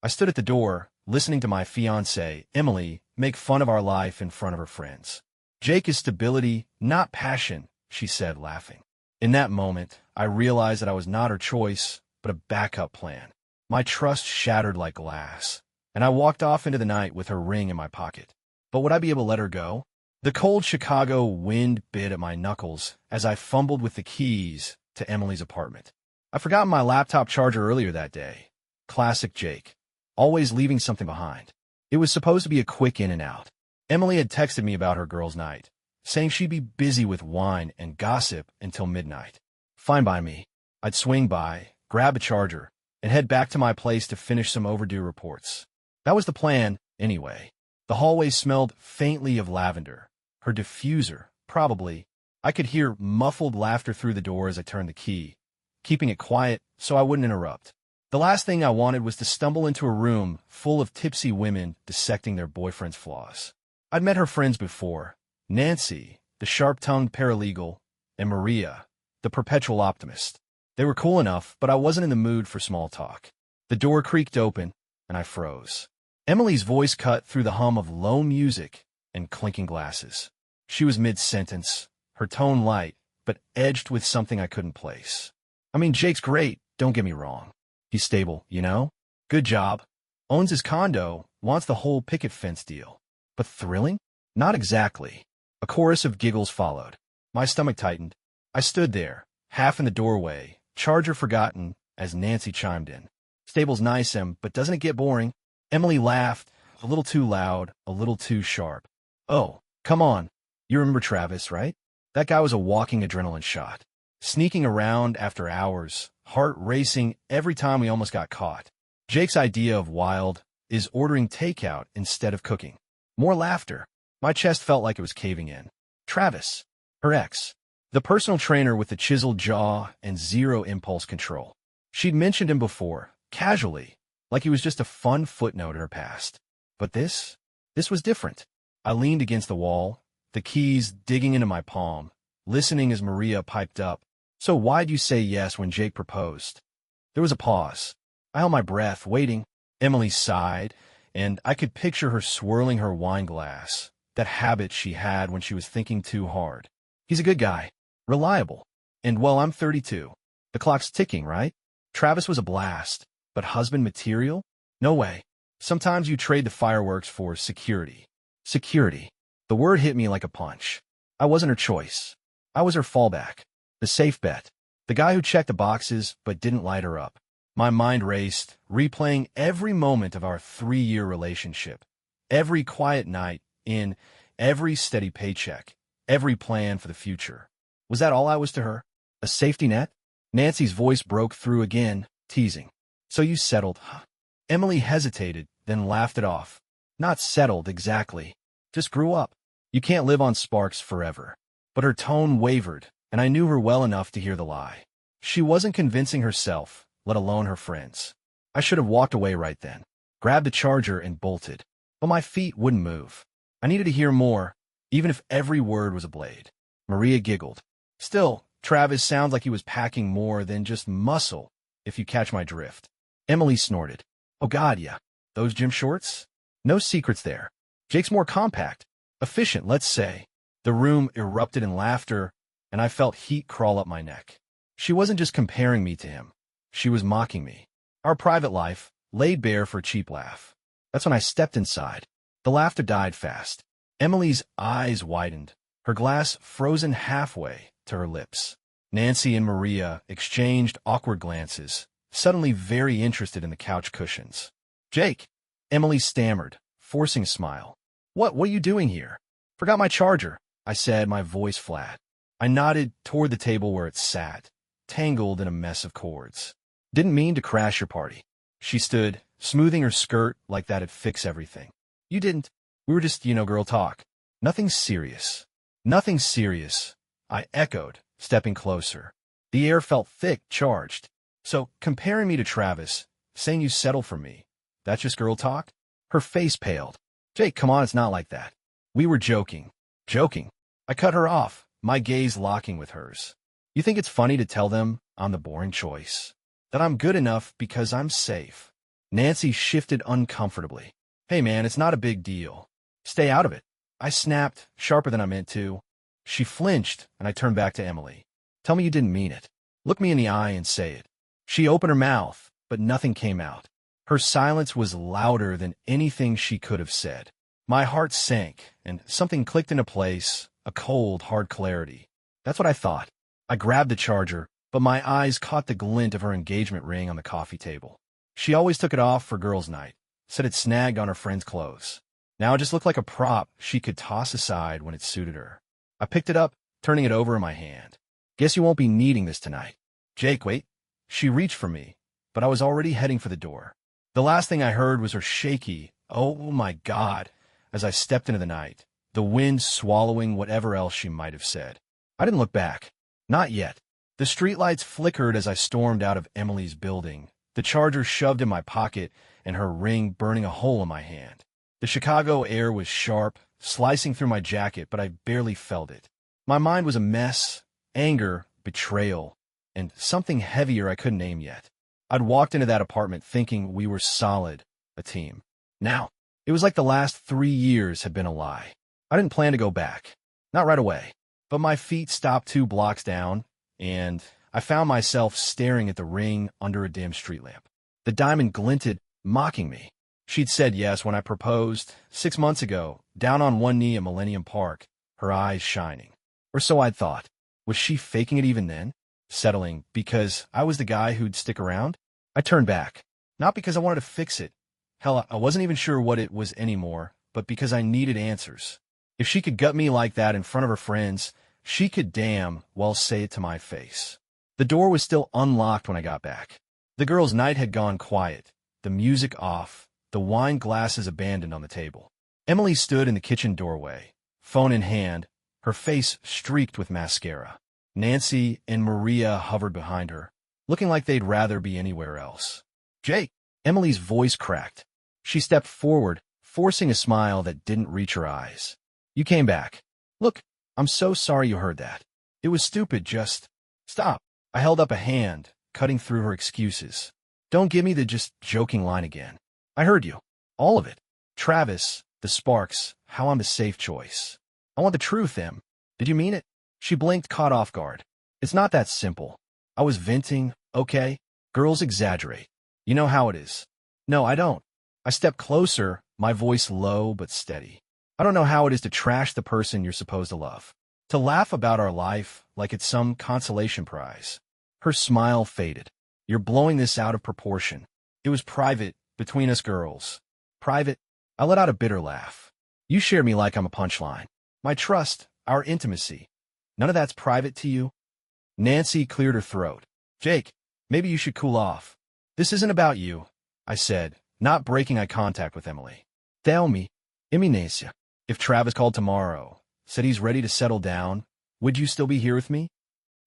I stood at the door, listening to my fiancée, Emily, make fun of our life in front of her friends. Jake is stability, not passion, she said, laughing. In that moment, I realized that I was not her choice, but a backup plan. My trust shattered like glass, and I walked off into the night with her ring in my pocket. But would I be able to let her go? The cold Chicago wind bit at my knuckles as I fumbled with the keys to Emily's apartment. I'd forgotten my laptop charger earlier that day. Classic Jake. Always leaving something behind. It was supposed to be a quick in and out. Emily had texted me about her girls' night, saying she'd be busy with wine and gossip until midnight. Fine by me. I'd swing by, grab a charger, and head back to my place to finish some overdue reports. That was the plan, anyway. The hallway smelled faintly of lavender. Her diffuser, probably. I could hear muffled laughter through the door as I turned the key, keeping it quiet so I wouldn't interrupt. The last thing I wanted was to stumble into a room full of tipsy women dissecting their boyfriend's flaws. I'd met her friends before. Nancy, the sharp-tongued paralegal, and Maria, the perpetual optimist. They were cool enough, but I wasn't in the mood for small talk. The door creaked open, and I froze. Emily's voice cut through the hum of low music and clinking glasses. She was mid-sentence, her tone light, but edged with something I couldn't place. I mean, Jake's great, don't get me wrong. He's stable, you know? Good job. Owns his condo, wants the whole picket fence deal. But thrilling? Not exactly. A chorus of giggles followed. My stomach tightened. I stood there, half in the doorway, charger forgotten, as Nancy chimed in. Stable's nice, but doesn't it get boring? Emily laughed, a little too loud, a little too sharp. Oh, come on. You remember Travis, right? That guy was a walking adrenaline shot. Sneaking around after hours, heart racing every time we almost got caught. Jake's idea of wild is ordering takeout instead of cooking. More laughter. My chest felt like it was caving in. Travis, her ex. The personal trainer with the chiseled jaw and zero impulse control. She'd mentioned him before, casually, like he was just a fun footnote in her past. But this was different. I leaned against the wall, the keys digging into my palm, listening as Maria piped up. So why'd you say yes when Jake proposed? There was a pause. I held my breath, waiting. Emily sighed, and I could picture her swirling her wine glass, that habit she had when she was thinking too hard. He's a good guy, reliable. And well, I'm 32. The clock's ticking, right? Travis was a blast, but husband material? No way. Sometimes you trade the fireworks for security. Security. The word hit me like a punch. I wasn't her choice. I was her fallback. The safe bet. The guy who checked the boxes but didn't light her up. My mind raced, replaying every moment of our 3-year relationship. Every quiet night in, every steady paycheck, every plan for the future. Was that all I was to her? A safety net? Nancy's voice broke through again, teasing. So you settled, huh? Emily hesitated, then laughed it off. Not settled, exactly. Just grew up. You can't live on sparks forever. But her tone wavered, and I knew her well enough to hear the lie. She wasn't convincing herself, let alone her friends. I should have walked away right then, grabbed the charger and bolted. But my feet wouldn't move. I needed to hear more, even if every word was a blade. Maria giggled. Still, Travis sounds like he was packing more than just muscle, if you catch my drift. Emily snorted. Oh God, yeah. Those gym shorts? No secrets there. Jake's more compact. Efficient, let's say. The room erupted in laughter, and I felt heat crawl up my neck. She wasn't just comparing me to him. She was mocking me. Our private life, laid bare for a cheap laugh. That's when I stepped inside. The laughter died fast. Emily's eyes widened, her glass frozen halfway to her lips. Nancy and Maria exchanged awkward glances, suddenly very interested in the couch cushions. Jake, Emily stammered, forcing a smile. What are you doing here? Forgot my charger, I said, my voice flat. I nodded toward the table where it sat, tangled in a mess of cords. Didn't mean to crash your party. She stood, smoothing her skirt like that'd fix everything. You didn't. We were just, girl talk. Nothing serious. Nothing serious, I echoed, stepping closer. The air felt thick, charged. So, comparing me to Travis, saying you settled for me, that's just girl talk? Her face paled. Jake, come on, it's not like that. We were joking. Joking. I cut her off, my gaze locking with hers. You think it's funny to tell them I'm the boring choice? That I'm good enough because I'm safe? Nancy shifted uncomfortably. Hey man, it's not a big deal. Stay out of it. I snapped, sharper than I meant to. She flinched, and I turned back to Emily. Tell me you didn't mean it. Look me in the eye and say it. She opened her mouth, but nothing came out. Her silence was louder than anything she could have said. My heart sank, and something clicked into place, a cold, hard clarity. That's what I thought. I grabbed the charger, but my eyes caught the glint of her engagement ring on the coffee table. She always took it off for girls' night, said it snagged on her friend's clothes. Now it just looked like a prop she could toss aside when it suited her. I picked it up, turning it over in my hand. Guess you won't be needing this tonight. Jake, wait. She reached for me, but I was already heading for the door. The last thing I heard was her shaky, "Oh my God," as I stepped into the night, the wind swallowing whatever else she might have said. I didn't look back. Not yet. The streetlights flickered as I stormed out of Emily's building, the charger shoved in my pocket and her ring burning a hole in my hand. The Chicago air was sharp, slicing through my jacket, but I barely felt it. My mind was a mess, anger, betrayal, and something heavier I couldn't name yet. I'd walked into that apartment thinking we were solid, a team. Now, it was like the last 3 years had been a lie. I didn't plan to go back. Not right away. But my feet stopped 2 blocks down, and I found myself staring at the ring under a dim street lamp. The diamond glinted, mocking me. She'd said yes when I proposed 6 months ago, down on one knee at Millennium Park, her eyes shining. Or so I'd thought. Was she faking it even then? Settling because I was the guy who'd stick around? I turned back. Not because I wanted to fix it. Hell, I wasn't even sure what it was anymore, but because I needed answers. If she could gut me like that in front of her friends, she could damn well say it to my face. The door was still unlocked when I got back. The girls' night had gone quiet, the music off, the wine glasses abandoned on the table. Emily stood in the kitchen doorway, phone in hand, her face streaked with mascara. Nancy and Maria hovered behind her, looking like they'd rather be anywhere else. Jake! Emily's voice cracked. She stepped forward, forcing a smile that didn't reach her eyes. You came back. Look, I'm so sorry you heard that. It was stupid, just... Stop. I held up a hand, cutting through her excuses. Don't give me the just joking line again. I heard you. All of it. Travis, the sparks, how I'm the safe choice. I want the truth, Em. Did you mean it? She blinked, caught off guard. It's not that simple. I was venting, okay? Girls exaggerate. You know how it is. No, I don't. I stepped closer, my voice low but steady. I don't know how it is to trash the person you're supposed to love. To laugh about our life like it's some consolation prize. Her smile faded. You're blowing this out of proportion. It was private, between us girls. Private? I let out a bitter laugh. You share me like I'm a punchline. My trust, our intimacy. None of that's private to you? Nancy cleared her throat. Jake, maybe you should cool off. This isn't about you, I said, not breaking eye contact with Emily. Tell me, Eminesia, if Travis called tomorrow, said he's ready to settle down, would you still be here with me?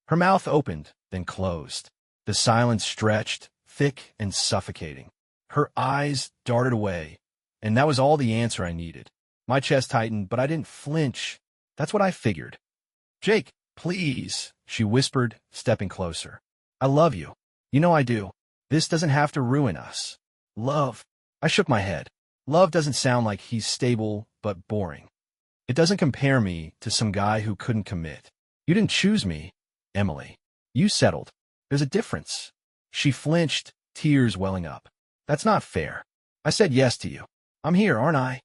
Her mouth opened, then closed. The silence stretched, thick and suffocating. Her eyes darted away, and that was all the answer I needed. My chest tightened, but I didn't flinch. That's what I figured. Jake, please, she whispered, stepping closer. I love you. You know I do. This doesn't have to ruin us. Love. I shook my head. Love doesn't sound like he's stable, but boring. It doesn't compare me to some guy who couldn't commit. You didn't choose me, Emily. You settled. There's a difference. She flinched, tears welling up. That's not fair. I said yes to you. I'm here, aren't I?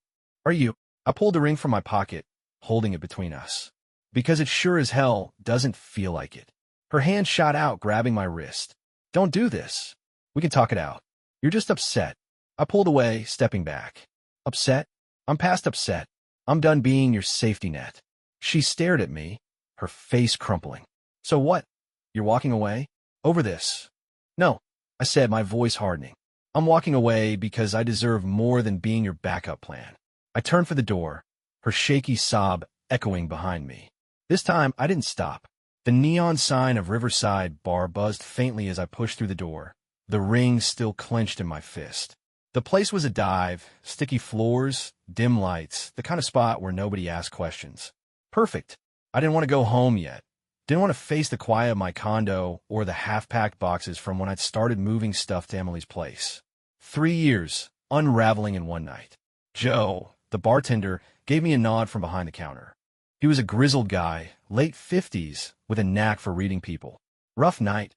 Are you? I pulled the ring from my pocket, holding it between us. Because it sure as hell doesn't feel like it. Her hand shot out, grabbing my wrist. Don't do this. We can talk it out. You're just upset. I pulled away, stepping back. Upset? I'm past upset. I'm done being your safety net. She stared at me, her face crumpling. So what? You're walking away? Over this? No, I said, my voice hardening. I'm walking away because I deserve more than being your backup plan. I turned for the door, her shaky sob echoing behind me. This time, I didn't stop. The neon sign of Riverside Bar buzzed faintly as I pushed through the door, the ring still clenched in my fist. The place was a dive, sticky floors, dim lights, the kind of spot where nobody asked questions. Perfect. I didn't want to go home yet. Didn't want to face the quiet of my condo or the half-packed boxes from when I'd started moving stuff to Emily's place. 3 years, unraveling in one night. Joe, the bartender, gave me a nod from behind the counter. He was a grizzled guy, late 50s, with a knack for reading people. Rough night?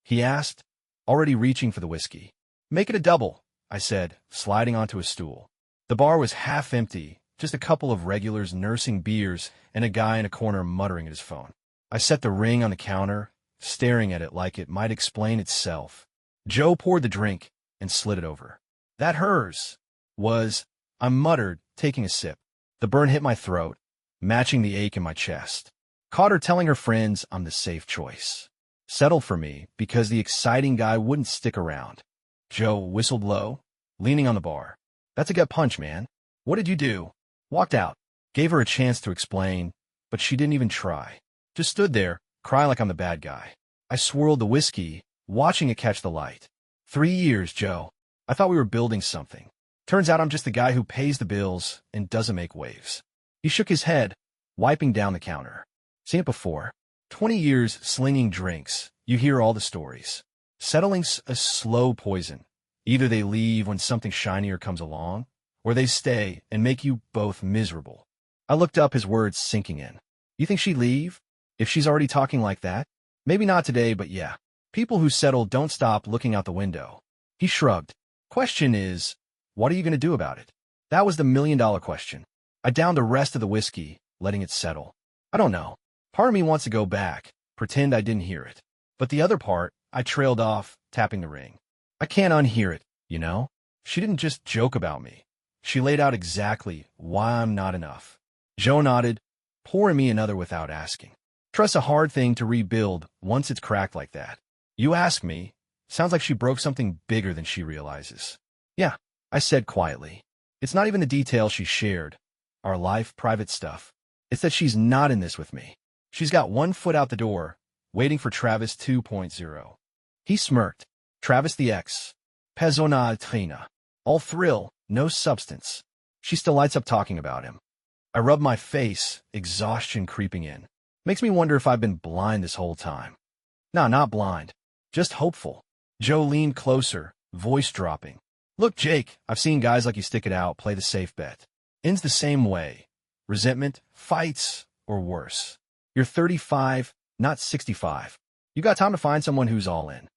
He asked, already reaching for the whiskey. Make it a double, I said, sliding onto a stool. The bar was half empty, just a couple of regulars nursing beers and a guy in a corner muttering at his phone. I set the ring on the counter, staring at it like it might explain itself. Joe poured the drink and slid it over. That hers was, I muttered, taking a sip. The burn hit my throat, matching the ache in my chest. Caught her telling her friends I'm the safe choice. Settled for me because the exciting guy wouldn't stick around. Joe whistled low, leaning on the bar. That's a gut punch, man. What did you do? Walked out. Gave her a chance to explain, but she didn't even try. Just stood there, crying like I'm the bad guy. I swirled the whiskey, watching it catch the light. 3 years, Joe. I thought we were building something. Turns out I'm just the guy who pays the bills and doesn't make waves. He shook his head, wiping down the counter. Seen it before. 20 years slinging drinks. You hear all the stories. Settling's a slow poison. Either they leave when something shinier comes along, or they stay and make you both miserable. I looked up, his words sinking in. You think she'd leave? If she's already talking like that? Maybe not today, but yeah. People who settle don't stop looking out the window. He shrugged. Question is, what are you going to do about it? That was the million-dollar question. I downed the rest of the whiskey, letting it settle. I don't know. Part of me wants to go back, pretend I didn't hear it. But the other part, I trailed off, tapping the ring. I can't unhear it, you know? She didn't just joke about me. She laid out exactly why I'm not enough. Joe nodded, pouring me another without asking. Trust's a hard thing to rebuild once it's cracked like that. You ask me, sounds like she broke something bigger than she realizes. Yeah, I said quietly. It's not even the details she shared, our life, private stuff. It's that she's not in this with me. She's got one foot out the door, waiting for Travis 2.0. He smirked. Travis the X. Persona Trina. All thrill, no substance. She still lights up talking about him. I rub my face, exhaustion creeping in. Makes me wonder if I've been blind this whole time. Nah, not blind. Just hopeful. Joe leaned closer, voice dropping. Look, Jake, I've seen guys like you stick it out, play the safe bet. Ends the same way. Resentment, fights, or worse. You're 35, not 65. You got time to find someone who's all in.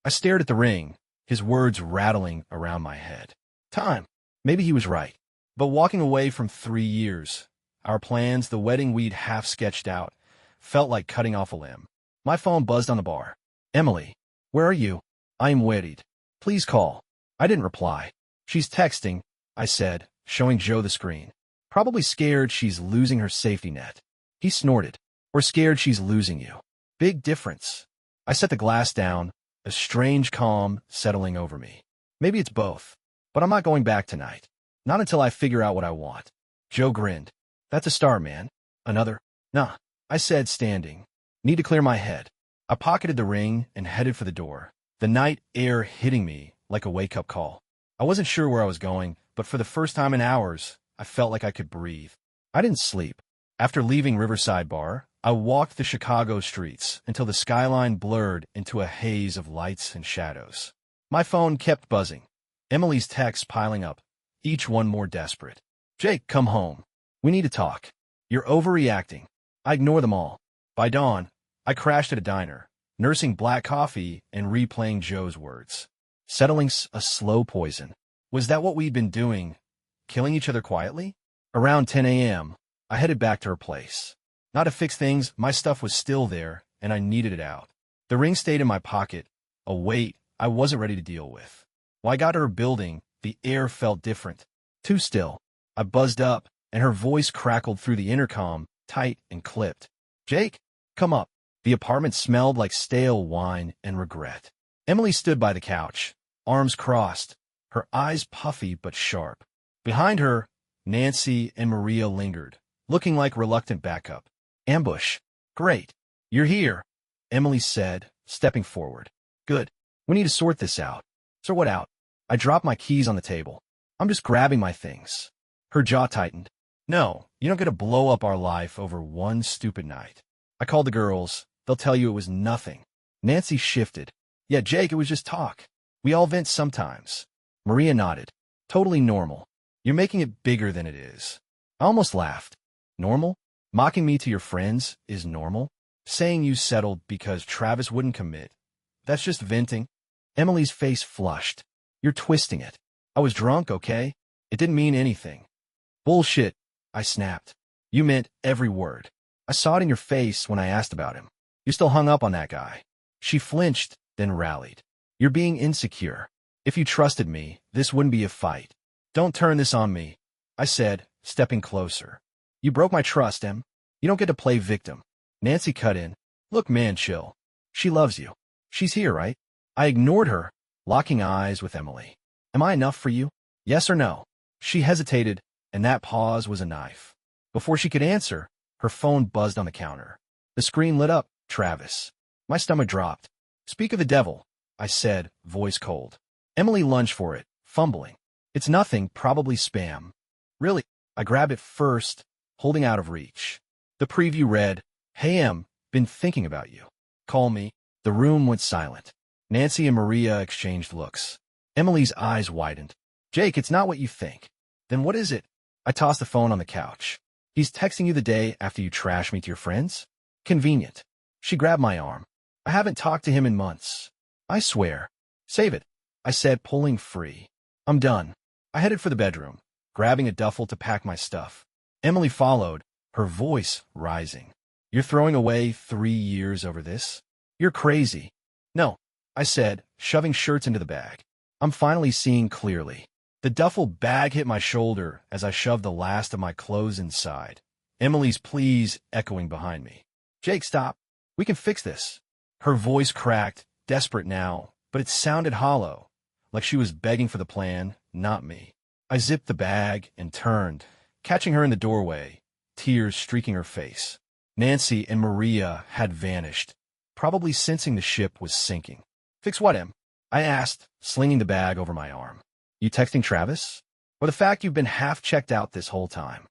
I stared at the ring, his words rattling around my head. Time. Maybe he was right. But walking away from 3 years, our plans, the wedding we'd half sketched out, felt like cutting off a limb. My phone buzzed on the bar. Emily, where are you? I am worried. Please call. I didn't reply. She's texting, I said, showing Joe the screen. Probably scared she's losing her safety net. He snorted. Or scared she's losing you. Big difference. I set the glass down, a strange calm settling over me. Maybe it's both. But I'm not going back tonight. Not until I figure out what I want. Joe grinned. That's a start, man. Another? Nah, I said, standing. Need to clear my head. I pocketed the ring and headed for the door, the night air hitting me like a wake-up call. I wasn't sure where I was going, but for the first time in hours, I felt like I could breathe. I didn't sleep. After leaving Riverside Bar, I walked the Chicago streets until the skyline blurred into a haze of lights and shadows. My phone kept buzzing. Emily's texts piling up, each one more desperate. Jake, come home. We need to talk. You're overreacting. I ignore them all. By dawn, I crashed at a diner, nursing black coffee and replaying Joe's words. Settling's a slow poison. Was that what we'd been doing? Killing each other quietly? Around 10 a.m., I headed back to her place. Not to fix things, my stuff was still there, and I needed it out. The ring stayed in my pocket, a weight I wasn't ready to deal with. When I got to her building, the air felt different. Too still. I buzzed up, and her voice crackled through the intercom, tight and clipped. Jake, come up. The apartment smelled like stale wine and regret. Emily stood by the couch, arms crossed, her eyes puffy but sharp. Behind her, Nancy and Maria lingered, looking like reluctant backup. Ambush. Great. You're here, Emily said, stepping forward. Good. We need to sort this out. Sort what out? I dropped my keys on the table. I'm just grabbing my things. Her jaw tightened. No, you don't get to blow up our life over one stupid night. I called the girls. They'll tell you it was nothing. Nancy shifted. Yeah, Jake, it was just talk. We all vent sometimes. Maria nodded. Totally normal. You're making it bigger than it is. I almost laughed. Normal? Mocking me to your friends is normal? Saying you settled because Travis wouldn't commit. That's just venting. Emily's face flushed. You're twisting it. I was drunk, okay? It didn't mean anything. Bullshit, I snapped. You meant every word. I saw it in your face when I asked about him. You still hung up on that guy. She flinched, then rallied. You're being insecure. If you trusted me, this wouldn't be a fight. Don't turn this on me, I said, stepping closer. You broke my trust, Em. You don't get to play victim. Nancy cut in. Look, man, chill. She loves you. She's here, right? I ignored her, locking eyes with Emily. Am I enough for you? Yes or no? She hesitated, and that pause was a knife. Before she could answer, her phone buzzed on the counter. The screen lit up. Travis. My stomach dropped. Speak of the devil, I said, voice cold. Emily lunged for it, fumbling. It's nothing, probably spam. Really? I grabbed it first, holding out of reach. The preview read, Hey Em, been thinking about you. Call me. The room went silent. Nancy and Maria exchanged looks. Emily's eyes widened. Jake, it's not what you think. Then what is it? I tossed the phone on the couch. He's texting you the day after you trash me to your friends? Convenient. She grabbed my arm. I haven't talked to him in months. I swear. Save it, I said, pulling free. I'm done. I headed for the bedroom, grabbing a duffel to pack my stuff. Emily followed, her voice rising. You're throwing away 3 years over this? You're crazy. No, I said, shoving shirts into the bag. I'm finally seeing clearly. The duffel bag hit my shoulder as I shoved the last of my clothes inside. Emily's pleas echoing behind me. Jake, stop. We can fix this. Her voice cracked, desperate now, but it sounded hollow, like she was begging for the plan, not me. I zipped the bag and turned, catching her in the doorway, tears streaking her face. Nancy and Maria had vanished, probably sensing the ship was sinking. Fix what, Em? I asked, slinging the bag over my arm. You texting Travis? Or the fact you've been half checked out this whole time?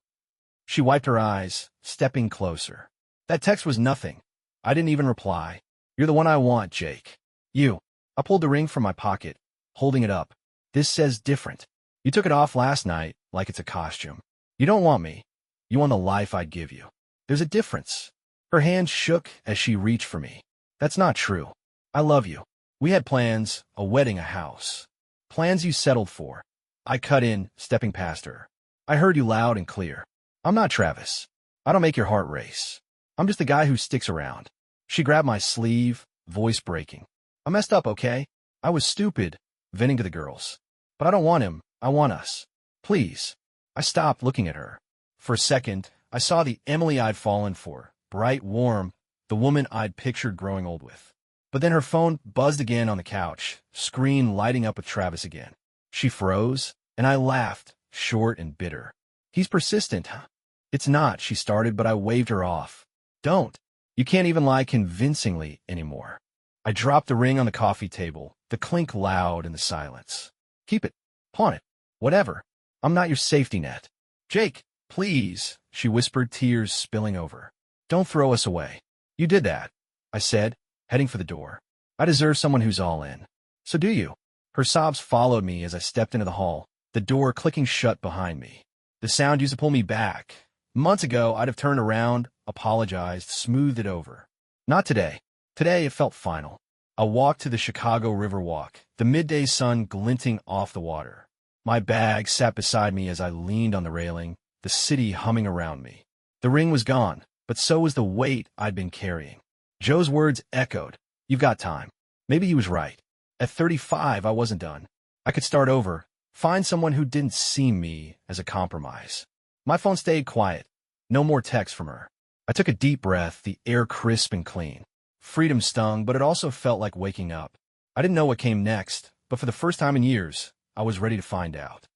She wiped her eyes, stepping closer. That text was nothing. I didn't even reply. You're the one I want, Jake. You. I pulled the ring from my pocket, holding it up. This says different. You took it off last night like it's a costume. You don't want me. You want the life I'd give you. There's a difference. Her hand shook as she reached for me. That's not true. I love you. We had plans, a wedding, a house. Plans you settled for. I cut in, stepping past her. I heard you loud and clear. I'm not Travis. I don't make your heart race. I'm just the guy who sticks around. She grabbed my sleeve, voice breaking. I messed up, okay? I was stupid, venting to the girls. But I don't want him. I want us. Please. I stopped looking at her. For a second, I saw the Emily I'd fallen for, bright, warm, the woman I'd pictured growing old with. But then her phone buzzed again on the couch, screen lighting up with Travis again. She froze, and I laughed, short and bitter. He's persistent, huh? It's not, she started, but I waved her off. Don't. You can't even lie convincingly anymore. I dropped the ring on the coffee table, the clink loud in the silence. Keep it. Pawn it. Whatever. I'm not your safety net. Jake, please, she whispered, tears spilling over. Don't throw us away. You did that, I said, heading for the door. I deserve someone who's all in. So do you. Her sobs followed me as I stepped into the hall, the door clicking shut behind me. The sound used to pull me back. Months ago, I'd have turned around, apologized, smoothed it over. Not today. Today, it felt final. I walked to the Chicago Riverwalk, the midday sun glinting off the water. My bag sat beside me as I leaned on the railing, the city humming around me. The ring was gone, but so was the weight I'd been carrying. Joe's words echoed. You've got time. Maybe he was right. At 35, I wasn't done. I could start over, find someone who didn't see me as a compromise. My phone stayed quiet. No more texts from her. I took a deep breath, the air crisp and clean. Freedom stung, but it also felt like waking up. I didn't know what came next, but for the first time in years, I was ready to find out.